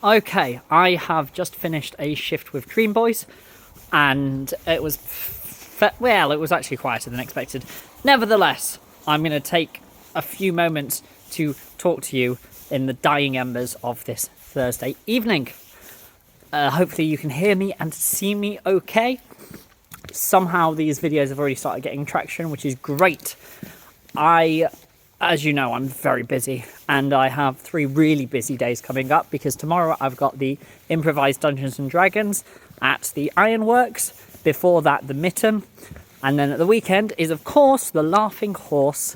Okay, I have just finished a shift with Dream Boys, and it was, well, it was actually quieter than expected. Nevertheless, I'm going to take a few moments to talk to you in the dying embers of this Thursday evening. Hopefully you can hear me and see me okay. Somehow these videos have already started getting traction, which is great. As you know, I'm very busy, and I have 3 really busy days coming up, because tomorrow I've got the improvised Dungeons and Dragons at the Ironworks, before that the Mitten, and then at the weekend is of course the Laughing Horse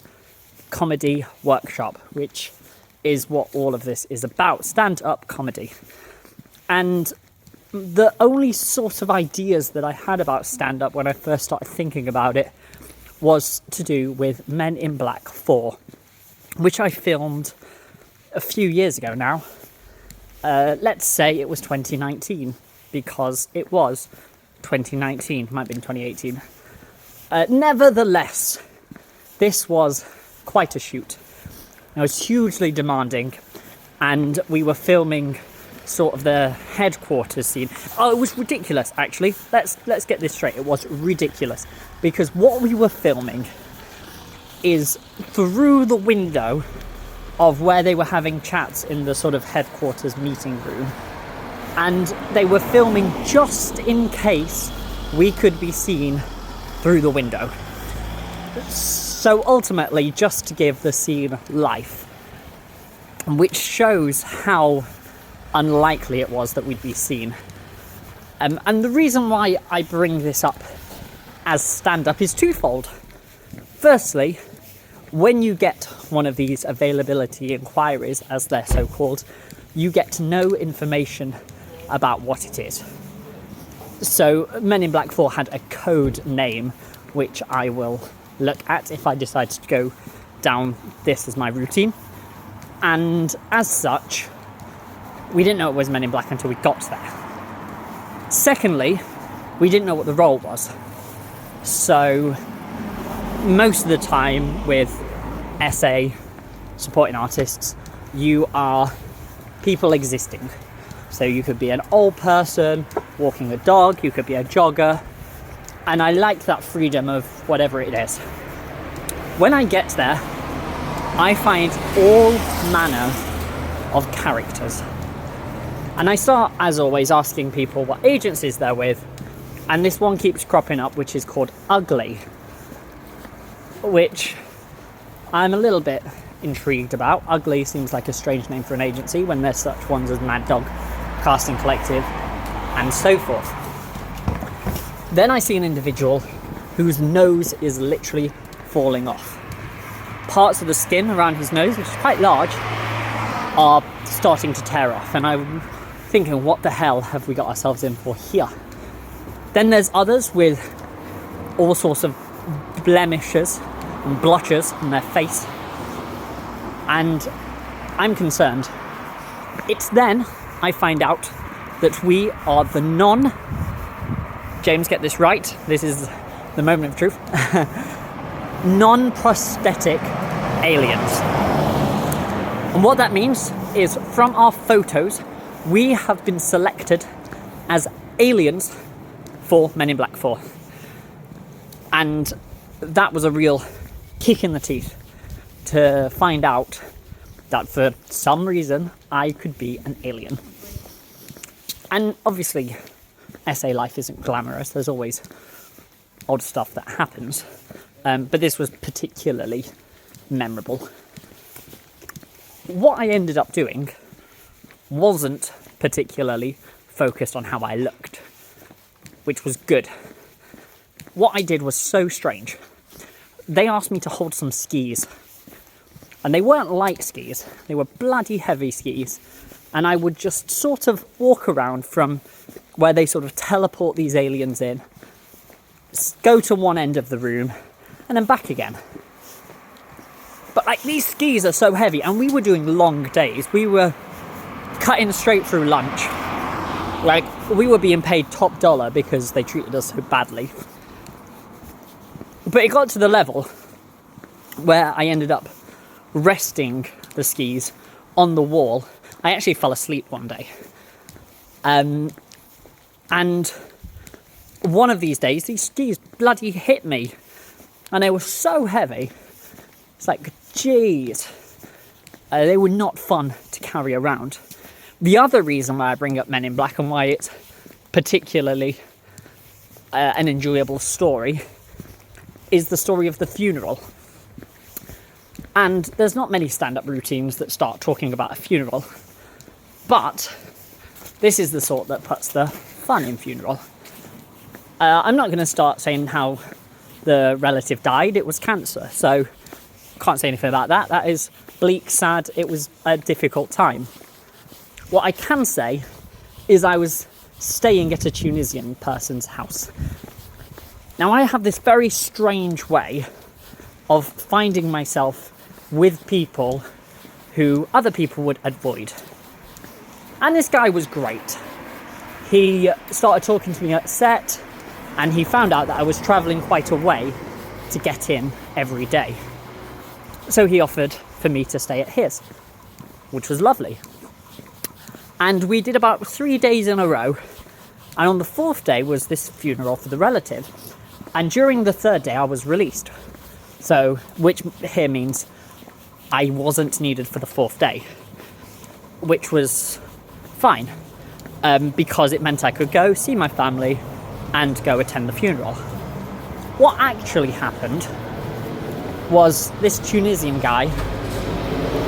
comedy workshop, which is what all of this is about, stand-up comedy. And the only sort of ideas that I had about stand-up when I first started thinking about it was to do with Men in Black 4, which I filmed a few years ago now. Let's say it was 2019, because it was 2019, might have been 2018. Nevertheless, this was quite a shoot. It was hugely demanding, and we were filming sort of the headquarters scene. Oh, it was ridiculous, actually. Let's get this straight. It was ridiculous, because what we were filming is through the window of where they were having chats in the sort of headquarters meeting room, and they were filming just in case we could be seen through the window. So ultimately, just to give the scene life, which shows how unlikely it was that we'd be seen. And the reason why I bring this up as stand-up is twofold. Firstly, when you get one of these availability inquiries, as they're so called, you get no information about what it is. So Men in Black 4 had a code name, which I will look at if I decide to go down this as my routine. And as such, we didn't know it was Men in Black until we got there. Secondly, we didn't know what the role was. So most of the time with SA supporting artists, you are people existing. So you could be an old person walking a dog, you could be a jogger, and I like that freedom of whatever it is. When I get there, I find all manner of characters. And I start, as always, asking people what agencies they're with, and this one keeps cropping up, which is called Ugly, which I'm a little bit intrigued about. Ugly seems like a strange name for an agency when there's such ones as Mad Dog, Casting Collective, and so forth. Then I see an individual whose nose is literally falling off. Parts of the skin around his nose, which is quite large, are starting to tear off, and I'm thinking, what the hell have we got ourselves in for here? Then there's others with all sorts of blemishes and blotches on their face, and I'm concerned. It's then I find out that we are the James, get this right, this is the moment of truth, non-prosthetic aliens. And what that means is, from our photos, we have been selected as aliens for Men in Black 4. And that was a real kick in the teeth to find out that for some reason I could be an alien. And obviously, SA life isn't glamorous, there's always odd stuff that happens, but this was particularly memorable. What I ended up doing wasn't particularly focused on how I looked, which was good. What I did was so strange. They asked me to hold some skis, and they weren't light skis, they were bloody heavy skis, and I would just sort of walk around from where they sort of teleport these aliens in, go to one end of the room, and then back again. But like, these skis are so heavy, and we were doing long days. We were cutting straight through lunch. Like, we were being paid top dollar because they treated us so badly. But it got to the level where I ended up resting the skis on the wall. I actually fell asleep one day And one of these days, these skis bloody hit me. And they were so heavy. It's like, geez. They were not fun to carry around. The other reason why I bring up Men in Black and why it's particularly an enjoyable story is the story of the funeral. And there's not many stand-up routines that start talking about a funeral. But this is the sort that puts the fun in funeral. I'm not going to start saying how the relative died. It was cancer. So can't say anything about that. That is bleak, sad. It was a difficult time. What I can say is I was staying at a Tunisian person's house. Now I have this very strange way of finding myself with people who other people would avoid. And this guy was great. He started talking to me at set, and he found out that I was travelling quite a way to get in every day. So he offered for me to stay at his, which was lovely. And we did about 3 days in a row. And on the 4th day was this funeral for the relative. And during the 3rd day, I was released. So, which here means I wasn't needed for the 4th day, which was fine, because it meant I could go see my family and go attend the funeral. What actually happened was this Tunisian guy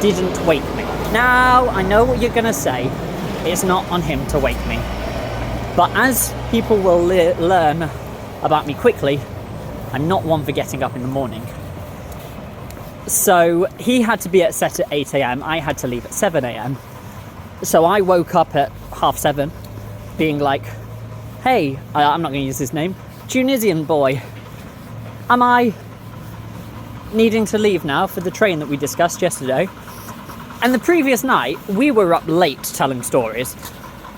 didn't wake me. Now, I know what you're going to say. It's not on him to wake me. But as people will learn about me quickly, I'm not one for getting up in the morning. So he had to be at set at 8 a.m. I had to leave at 7 a.m. So I woke up at 7:30 being like, hey, I'm not going to use his name, Tunisian boy, am I needing to leave now for the train that we discussed yesterday? And the previous night, we were up late telling stories.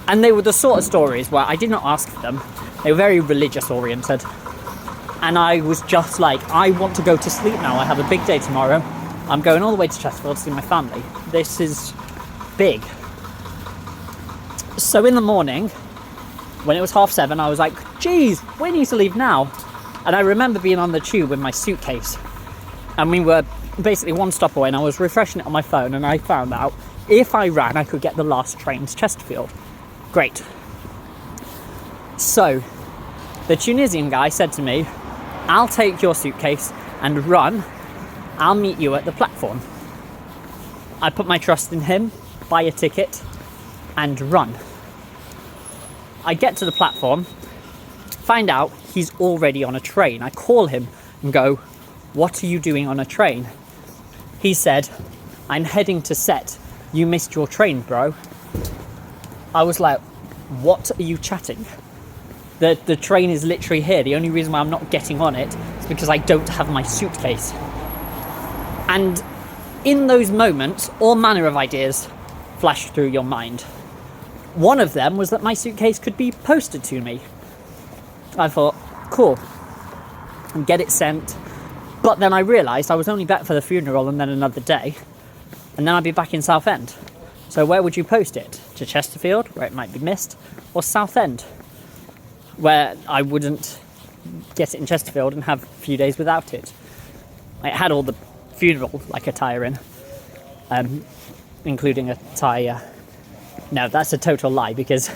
And they were the sort of stories where I did not ask for them. They were very religious oriented. And I was just like, I want to go to sleep now. I have a big day tomorrow. I'm going all the way to Chesterfield to see my family. This is big. So in the morning, when it was 7:30, I was like, geez, we need to leave now. And I remember being on the tube with my suitcase. And we were basically one stop away, and I was refreshing it on my phone, and I found out if I ran, I could get the last train to Chesterfield. Great. So the Tunisian guy said to me, I'll take your suitcase and run. I'll meet you at the platform. I put my trust in him, buy a ticket, and run. I get to the platform, find out he's already on a train. I call him and go, what are you doing on a train? He said, I'm heading to set. You missed your train, bro. I was like, what are you chatting? The train is literally here. The only reason why I'm not getting on it is because I don't have my suitcase. And in those moments, all manner of ideas flashed through your mind. One of them was that my suitcase could be posted to me. I thought, cool, and get it sent. But then I realised I was only back for the funeral and then another day, and then I'd be back in Southend. So where would you post it? To Chesterfield, where it might be missed, or Southend, where I wouldn't get it in Chesterfield and have a few days without it. It had all the funeral attire in, including a tie. No, that's a total lie, because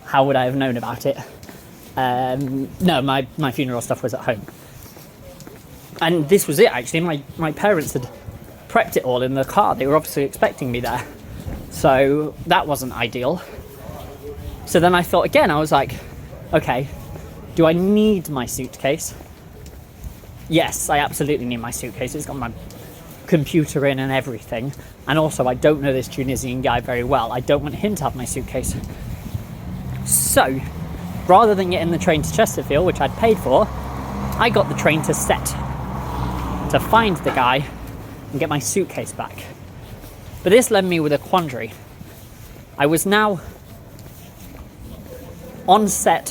how would I have known about it? No, my funeral stuff was at home. And this was it, actually. My parents had prepped it all in the car. They were obviously expecting me there. So that wasn't ideal. So then I thought again, I was like, okay, do I need my suitcase? Yes, I absolutely need my suitcase. It's got my computer in and everything. And also, I don't know this Tunisian guy very well. I don't want him to have my suitcase. So, rather than getting the train to Chesterfield, which I'd paid for, I got the train to Set to find the guy and get my suitcase back. But this led me with a quandary. I was now on set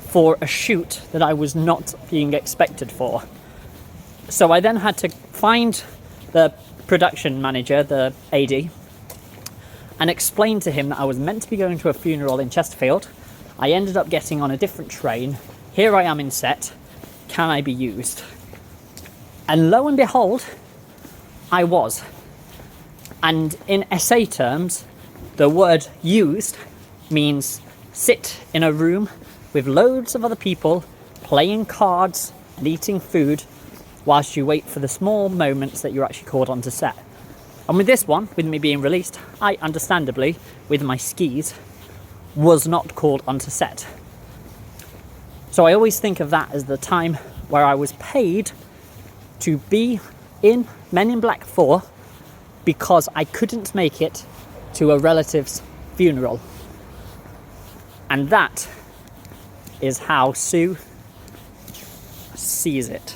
for a shoot that I was not being expected for. So I then had to find the production manager, the AD, and explained to him that I was meant to be going to a funeral in Chesterfield. I ended up getting on a different train. Here I am in set. Can I be used? And lo and behold, I was. And in essay terms, the word used means sit in a room with loads of other people playing cards and eating food whilst you wait for the small moments that you're actually called onto set. And with this one, with me being released, I understandably, with my skis, was not called onto set. So I always think of that as the time where I was paid to be in Men in Black 4 because I couldn't make it to a relative's funeral. And that is how Sue sees it.